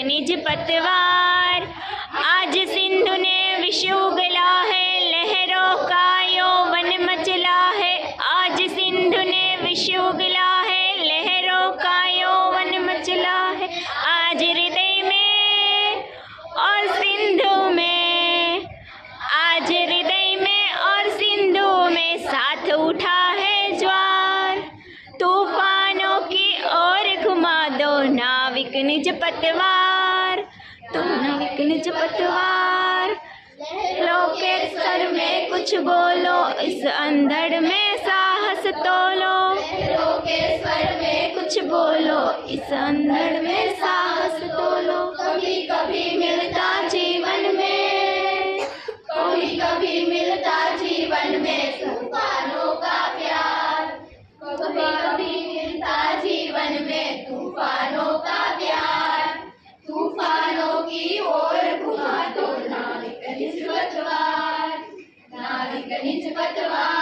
निज पतवार। आज सिंधु ने विश्व उगला है, लहरों का यौवन मचला है। आज सिंधु ने विश्व उगला है, लहरों का यौवन मचला है। आज हृदय में और सिंधु में, आज हृदय में और सिंधु में साथ उठा है ज्वार। तूफानों की ओर घुमा दो नाविक निज पतवार, तो नाविक निज पतवार। लहरों के स्वर में कुछ बोलो, इस अंधड़ में साहस तोलो। लहरों के स्वर में कुछ बोलो, इस अंधड़ में साहस तोलो। कभी कभी मिलता जीवन में, कभी कभी मिलता जीवन में तूफानों का प्यार। कभी कभी मिलता जीवन में तूफानों का प्यार। तूफानों की ओर घुमा दो नाविक निज पतवार, नाविक निज पतवार।